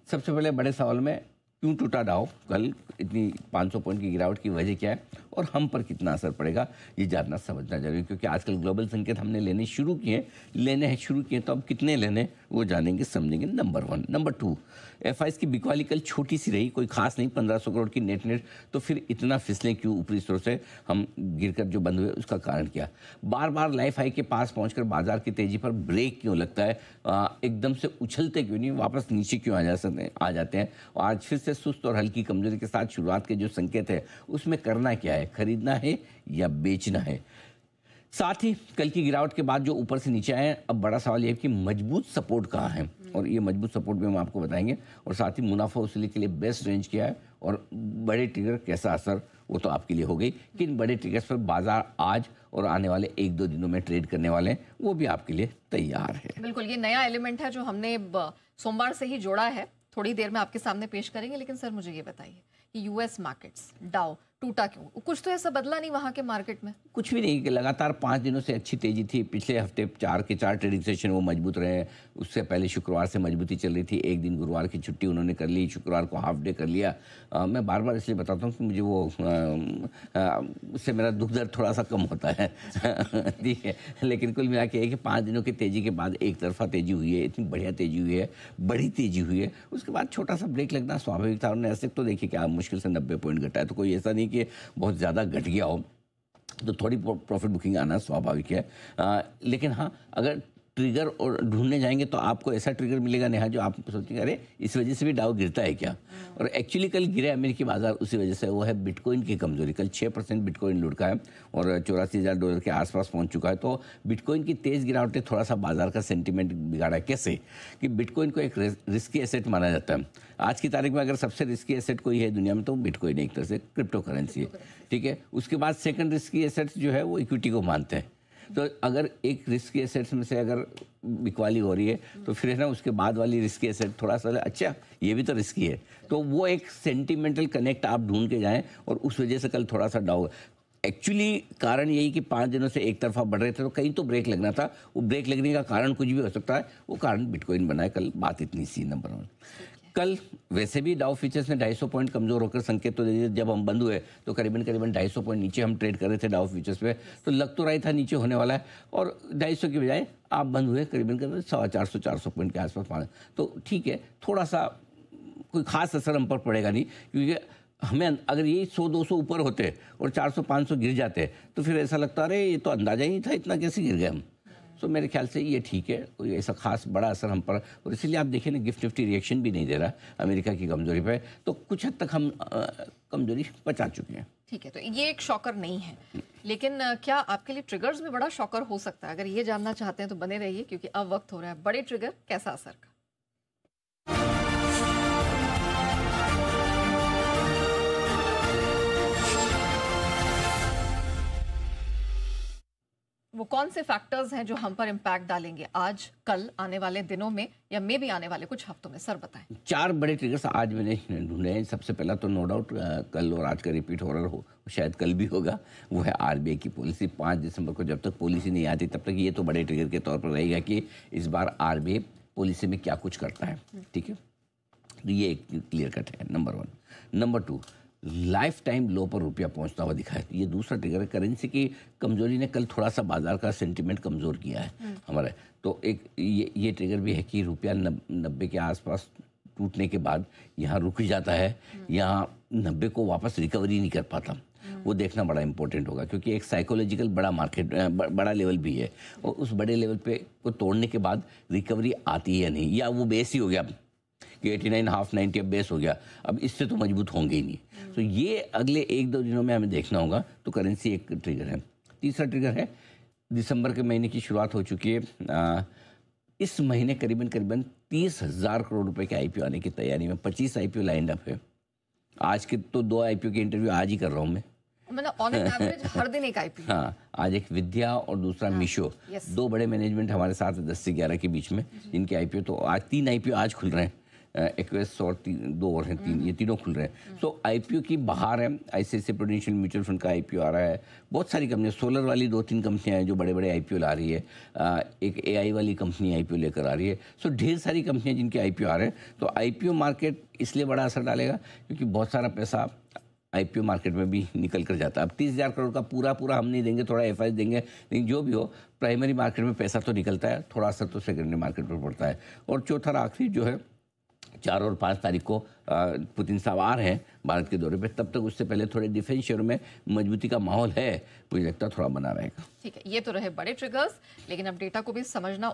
सबसे पहले बड़े सवाल में क्यों टूटा डाउ कल, इतनी 500 पॉइंट की गिरावट की वजह क्या है और हम पर कितना असर पड़ेगा, ये जानना समझना जरूरी है। क्योंकि आजकल ग्लोबल संकेत हमने लेने शुरू किए तो अब कितने लेने वो जानेंगे समझेंगे। नंबर 1। नंबर 2, एफआईज की बिकवाली कल छोटी सी रही, कोई खास नहीं, 1500 करोड़ की नेट। तो फिर इतना फिसले क्यों ऊपरी स्रोत से हम गिरकर जो बंद हुए, उसका कारण क्या? बार बार लाइफ हाई के पास पहुंचकर बाजार की तेजी पर ब्रेक क्यों लगता है? एकदम से उछलते क्यों नहीं, वापस नीचे क्यों आ जाते हैं? और आज फिर से सुस्त और हल्की कमजोरी के साथ शुरुआत के जो संकेत है, उसमें करना क्या है? खरीदना है या बेचना है? साथ ही कल की गिरावट के बाद जो ऊपर से नीचे आए, अब बड़ा सवाल यह है कि मजबूत सपोर्ट कहाँ है, और ये मजबूत सपोर्ट भी हम आपको बताएंगे। और साथ ही मुनाफा वसूली के लिए बेस्ट रेंज क्या है और बड़े ट्रिगर कैसा असर, वो तो आपके लिए हो गई। किन बड़े ट्रिगर्स पर बाजार आज और आने वाले 1-2 दिनों में ट्रेड करने वाले हैं, वो भी आपके लिए तैयार है। बिल्कुल, ये नया एलिमेंट है जो हमने सोमवार से ही जोड़ा है, थोड़ी देर में आपके सामने पेश करेंगे। लेकिन सर मुझे ये बताइए कि यूएस मार्केट्स डाउ टूटा क्यों? कुछ तो ऐसा बदला नहीं वहां के मार्केट में? कुछ भी नहीं, कि लगातार 5 दिनों से अच्छी तेजी थी। पिछले हफ्ते 4 के 4 ट्रेडिंग सेशन वो मजबूत रहे। उससे पहले शुक्रवार से मजबूती चल रही थी। एक दिन गुरुवार की छुट्टी उन्होंने कर ली, शुक्रवार को हाफ डे कर लिया। मैं बार बार इसलिए बताता हूँ कि मुझे वो उससे मेरा दुख दर्द थोड़ा सा कम होता है। ठीक है, लेकिन कुल मिला के 5 दिनों की तेजी के बाद एक तरफा तेजी हुई है, इतनी बढ़िया तेजी हुई है, बड़ी तेजी हुई है। उसके बाद छोटा सा ब्रेक लगना स्वाभाविक था। उन्होंने ऐसे तो देखिए कि आप मुश्किल से 90 पॉइंट घटा है, तो कोई ऐसा नहीं कि बहुत ज़्यादा घट गया हो, तो थोड़ी प्रॉफिट बुकिंग आना स्वाभाविक है। लेकिन हाँ, अगर ट्रिगर और ढूंढने जाएंगे तो आपको ऐसा ट्रिगर मिलेगा नेहा जो आप सोचेंगे अरे इस वजह से भी डाउ गिरता है क्या। और एक्चुअली कल गिरे अमेरिकी बाजार उसी वजह से, वो है बिटकॉइन की कमजोरी। कल 6% बिटकॉइन लुढ़का है और $84,000 के आसपास पहुंच चुका है। तो बिटकॉइन की तेज गिरावट ने थोड़ा सा बाजार का सेंटीमेंट बिगाड़ा है। कैसे कि बिटकॉइन को एक रिस्की एसेट माना जाता है। आज की तारीख में अगर सबसे रिस्की एसेट कोई है दुनिया में तो बिटकॉइन एक तरह से क्रिप्टो करेंसी है। ठीक है, उसके बाद सेकंड रिस्की एसेट्स जो है वो इक्विटी को मानते हैं। तो अगर एक रिस्की एसेट्स में से अगर बिकवाली हो रही है तो फिर है ना, उसके बाद वाली रिस्की एसेट थोड़ा सा अच्छा ये भी तो रिस्की है। तो वो एक सेंटिमेंटल कनेक्ट आप ढूंढ के जाएं, और उस वजह से कल थोड़ा सा डाउन। एक्चुअली कारण यही कि 5 दिनों से एक तरफा बढ़ रहे थे, तो कहीं तो ब्रेक लगना था। वो ब्रेक लगने का कारण कुछ भी हो सकता है, वो कारण बिटकॉइन बना है। कल बात इतनी सी। नंबर 1, कल वैसे भी डाउ फीचर्स ने 250 पॉइंट कमजोर होकर संकेत तो दे दिए। जब हम बंद हुए तो करीबन 250 पॉइंट नीचे हम ट्रेड कर रहे थे डाउ फीचर्स पे, तो लग तो रहा था नीचे होने वाला है, और 250 की बजाय आप बंद हुए करीबन 450 पॉइंट के आसपास। तो ठीक है, थोड़ा सा कोई खास असर हम पर पड़ेगा नहीं, क्योंकि हमें अगर यही 100-200 ऊपर होते और 400-500 गिर जाते तो फिर ऐसा लगता अरे ये तो अंदाजा ही नहीं था, इतना कैसे गिर गए हम। तो मेरे ख्याल से ये ठीक है, कोई ऐसा खास बड़ा असर हम पर, और इसीलिए आप देखिए ना गिफ्ट निफ्टी रिएक्शन भी नहीं दे रहा अमेरिका की कमजोरी पे। तो कुछ हद तक हम कमजोरी बचा चुके हैं। ठीक है, तो ये एक शॉकर नहीं है, लेकिन क्या आपके लिए ट्रिगर्स में बड़ा शॉकर हो सकता है? अगर ये जानना चाहते हैं तो बने रहिए, क्योंकि अब वक्त हो रहा है बड़े ट्रिगर कैसा असर का। वो कौन से फैक्टर्स हैं जो हम पर इम्पैक्ट डालेंगे आज, कल, आने वाले दिनों में, या मे भी आने वाले कुछ हफ्तों में? सर बताएं। 4 बड़े ट्रिगर्स आज मैंने ढूंढे हैं। सबसे पहला तो नो डाउट कल और आज का रिपीट हो रहा हो, शायद कल भी होगा, वो है आरबीआई की पॉलिसी। 5 दिसंबर को जब तक पॉलिसी नहीं आती तब तक ये तो बड़े ट्रिगर के तौर पर रहेगा कि इस बार आरबीआई पॉलिसी में क्या कुछ करता है। ठीक है, तो ये एक क्लियर कट है, नंबर 1। नंबर 2, लाइफ टाइम लो पर रुपया पहुंचता हुआ दिखा है। ये दूसरा ट्रिगर है। करेंसी की कमजोरी ने कल थोड़ा सा बाजार का सेंटीमेंट कमजोर किया है हमारा। तो एक ये ट्रिगर भी है कि रुपया 90 के आसपास टूटने के बाद यहाँ रुक जाता है, यहाँ 90 को वापस रिकवरी नहीं कर पाता। वो देखना बड़ा इंपॉर्टेंट होगा, क्योंकि एक साइकोलॉजिकल बड़ा मार्केट बड़ा लेवल भी है, और उस बड़े लेवल पे को तोड़ने के बाद रिकवरी आती है नहीं, या वो बेस ही हो गया कि 89.5 90 अब बेस हो गया, अब इससे तो मजबूत होंगे ही नहीं। तो ये अगले 1-2 दिनों में हमें देखना होगा। तो करेंसी एक ट्रिगर है। तीसरा ट्रिगर है, दिसंबर के महीने की शुरुआत हो चुकी है। इस महीने करीबन 30,000 करोड़ रुपए के आईपीओ आने की तैयारी में। 25 आईपीओ लाइंड अप है। आज के तो 2 आईपीओ के इंटरव्यू आज ही कर रहा हूँ मैं, मतलब ऑन एन एवरेज हर दिन एक आईपीओ। हाँ, आज एक विद्या और दूसरा मीशो, 2 बड़े मैनेजमेंट हमारे साथ 10 से 11 के बीच में, जिनके आईपीओ तो आज 3 आईपीओ आज खुल रहे हैं। एक्वेस और दो और हैं, तीन, ये तीनों खुल रहे हैं। सो आईपीओ की बाहर है, आईसीआईसीआई प्रूडेंशियल म्यूचुअल फंड का आईपीओ आ रहा है, बहुत सारी कंपनियां, सोलर वाली 2-3 कंपनियां हैं जो बड़े बड़े आईपीओ ला रही है, एक एआई वाली कंपनी आईपीओ लेकर आ रही है। सो ढेर सारी कंपनियां जिनके आईपीओ आ रहे हैं। तो आईपीओ मार्केट इसलिए बड़ा असर डालेगा क्योंकि बहुत सारा पैसा आईपीओ मार्केट में भी निकल कर जाता है। अब 30,000 करोड़ का पूरा हम नहीं देंगे, थोड़ा एफआई देंगे, लेकिन जो भी हो प्राइमरी मार्केट में पैसा तो निकलता है, थोड़ा असर तो सेकेंडरी मार्केट पर पड़ता है। और चौथा और आखिरी जो है 4 और 5 तारीख को पुतिन साहब आ रहे हैं भारत के दौरे पे, तब तक उससे पहले थोड़े डिफेंस शेयर में मजबूती का माहौल है, मुझे लगता है थोड़ा बना रहेगा। ठीक है, ये तो रहे बड़े ट्रिगर्स, लेकिन अब डेटा को भी समझना